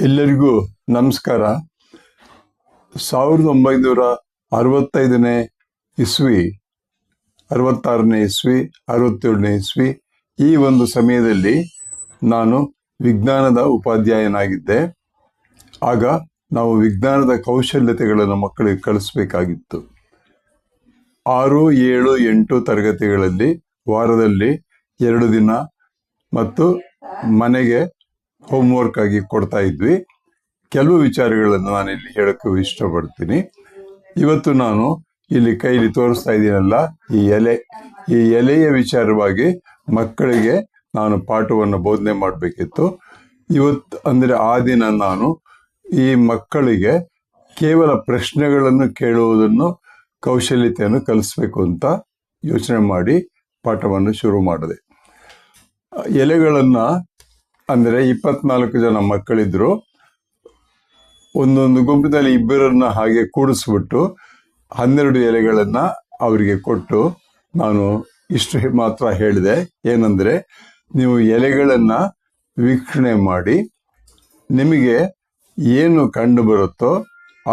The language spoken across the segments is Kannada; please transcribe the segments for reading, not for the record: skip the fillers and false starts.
ಎಲ್ಲರಿಗೂ ನಮಸ್ಕಾರ. 1965ನೇ ಇಸ್ವಿ, 66ನೇ ಇಸ್ವಿ, 67ನೇ ಇಸ್ವಿ ಈ ಒಂದು ಸಮಯದಲ್ಲಿ ನಾನು ವಿಜ್ಞಾನದ ಉಪಾಧ್ಯಾಯನಾಗಿದ್ದೆ. ಆಗ ನಾವು ವಿಜ್ಞಾನದ ಕೌಶಲ್ಯತೆಗಳನ್ನು ಮಕ್ಕಳಿಗೆ ಕಲಿಸ್ಬೇಕಾಗಿತ್ತು. 6, 7, 8 ತರಗತಿಗಳಲ್ಲಿ ವಾರದಲ್ಲಿ 2 ದಿನ ಮತ್ತು ಮನೆಗೆ ಹೋಮ್ವರ್ಕ್ ಆಗಿ ಕೊಡ್ತಾ ಇದ್ವಿ. ಕೆಲವು ವಿಚಾರಗಳನ್ನು ನಾನು ಇಲ್ಲಿ ಹೇಳಕ್ಕೆ ಇಷ್ಟಪಡ್ತೀನಿ. ಇವತ್ತು ನಾನು ಇಲ್ಲಿ ಕೈಲಿ ತೋರಿಸ್ತಾ ಇದ್ದೀನಲ್ಲ, ಈ ಎಲೆಯ ವಿಚಾರವಾಗಿ ಮಕ್ಕಳಿಗೆ ನಾನು ಪಾಠವನ್ನು ಬೋಧನೆ ಮಾಡಬೇಕಿತ್ತು. ಇವತ್ತು ಅಂದರೆ ಆ ದಿನ ನಾನು ಈ ಮಕ್ಕಳಿಗೆ ಕೇವಲ ಪ್ರಶ್ನೆಗಳನ್ನು ಕೇಳುವುದನ್ನು ಕೌಶಲ್ಯತೆಯನ್ನು ಕಲಿಸ್ಬೇಕು ಅಂತ ಯೋಚನೆ ಮಾಡಿ ಪಾಠವನ್ನು ಶುರು ಮಾಡಿದೆ. ಎಲೆಗಳನ್ನು ಅಂದರೆ 24 ಜನ ಮಕ್ಕಳಿದ್ರು. ಒಂದೊಂದು ಗುಂಪಿನಲ್ಲಿ ಇಬ್ಬರನ್ನ ಹಾಗೆ ಕೂಡಿಸ್ಬಿಟ್ಟು 12 ಎಲೆಗಳನ್ನು ಅವರಿಗೆ ಕೊಟ್ಟು ನಾನು ಇಷ್ಟು ಮಾತ್ರ ಹೇಳಿದೆ. ಏನಂದರೆ, ನೀವು ಎಲೆಗಳನ್ನು ವೀಕ್ಷಣೆ ಮಾಡಿ ನಿಮಗೆ ಏನು ಕಂಡು ಬರುತ್ತೋ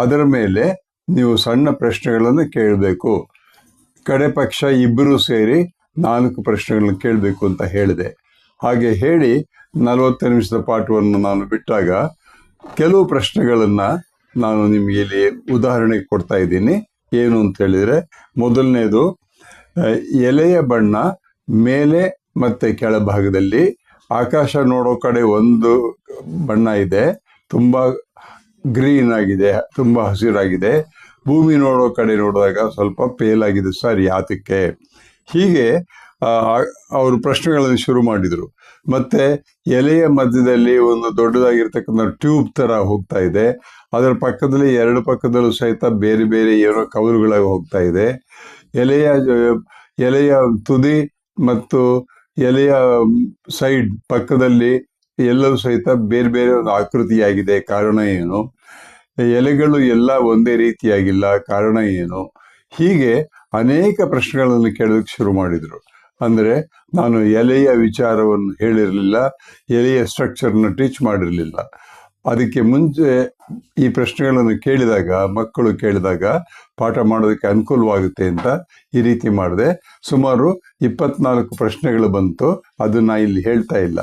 ಅದರ ಮೇಲೆ ನೀವು ಸಣ್ಣ ಪ್ರಶ್ನೆಗಳನ್ನು ಕೇಳಬೇಕು. ಕಡೆ ಪಕ್ಷ ಇಬ್ಬರು ಸೇರಿ 4 ಪ್ರಶ್ನೆಗಳನ್ನು ಕೇಳಬೇಕು ಅಂತ ಹೇಳಿದೆ. ಹಾಗೆ ಹೇಳಿ 40 ನಿಮಿಷದ ಪಾಠವನ್ನು ನಾನು ಬಿಟ್ಟಾಗ ಕೆಲವು ಪ್ರಶ್ನೆಗಳನ್ನು ನಾನು ನಿಮಗೆ ಇಲ್ಲಿ ಉದಾಹರಣೆಗೆ ಕೊಡ್ತಾ ಇದ್ದೀನಿ. ಏನು ಅಂತ ಹೇಳಿದರೆ, ಮೊದಲನೇದು, ಎಲೆಯ ಬಣ್ಣ ಮೇಲೆ ಮತ್ತು ಕೆಳಭಾಗದಲ್ಲಿ. ಆಕಾಶ ನೋಡೋ ಕಡೆ ಒಂದು ಬಣ್ಣ ಇದೆ, ತುಂಬ ಗ್ರೀನ್ ಆಗಿದೆ, ತುಂಬ ಹಸಿರಾಗಿದೆ. ಭೂಮಿ ನೋಡೋ ಕಡೆ ನೋಡಿದಾಗ ಸ್ವಲ್ಪ ಪೇಲಾಗಿದೆ. ಸರ್, ಯಾತಕ್ಕೆ? ಹೀಗೆ ಅವರು ಪ್ರಶ್ನೆಗಳನ್ನು ಶುರು ಮಾಡಿದರು. ಮತ್ತು ಎಲೆಯ ಮಧ್ಯದಲ್ಲಿ ಒಂದು ದೊಡ್ಡದಾಗಿರ್ತಕ್ಕಂಥ ಟ್ಯೂಬ್ ಥರ ಹೋಗ್ತಾ ಇದೆ. ಅದರ ಪಕ್ಕದಲ್ಲಿ 2 ಪಕ್ಕದಲ್ಲೂ ಸಹಿತ ಬೇರೆ ಬೇರೆ ಏನೋ ಕವಲುಗಳಾಗಿ ಹೋಗ್ತಾ ಇದೆ. ಎಲೆಯ ತುದಿ ಮತ್ತು ಎಲೆಯ ಸೈಡ್ ಪಕ್ಕದಲ್ಲಿ ಎಲ್ಲವೂ ಸಹಿತ ಬೇರೆ ಬೇರೆ ಒಂದು ಆಕೃತಿಯಾಗಿದೆ. ಕಾರಣ ಏನು? ಎಲೆಗಳು ಎಲ್ಲ ಒಂದೇ ರೀತಿಯಾಗಿಲ್ಲ. ಕಾರಣ ಏನು? ಹೀಗೆ ಅನೇಕ ಪ್ರಶ್ನೆಗಳನ್ನು ಕೇಳೋದಕ್ಕೆ ಶುರು ಮಾಡಿದರು. ಅಂದರೆ ನಾನು ಎಲೆಯ ವಿಚಾರವನ್ನು ಹೇಳಿರಲಿಲ್ಲ, ಎಲೆಯ ಸ್ಟ್ರಕ್ಚರ್ನ ಟೀಚ್ ಮಾಡಿರಲಿಲ್ಲ. ಅದಕ್ಕೆ ಮುಂಚೆ ಈ ಪ್ರಶ್ನೆಗಳನ್ನು ಮಕ್ಕಳು ಕೇಳಿದಾಗ ಪಾಠ ಮಾಡೋದಕ್ಕೆ ಅನುಕೂಲವಾಗುತ್ತೆ ಅಂತ ಈ ರೀತಿ ಮಾಡಿದೆ. ಸುಮಾರು 24 ಪ್ರಶ್ನೆಗಳು ಬಂತು. ಅದನ್ನು ಇಲ್ಲಿ ಹೇಳ್ತಾ ಇಲ್ಲ.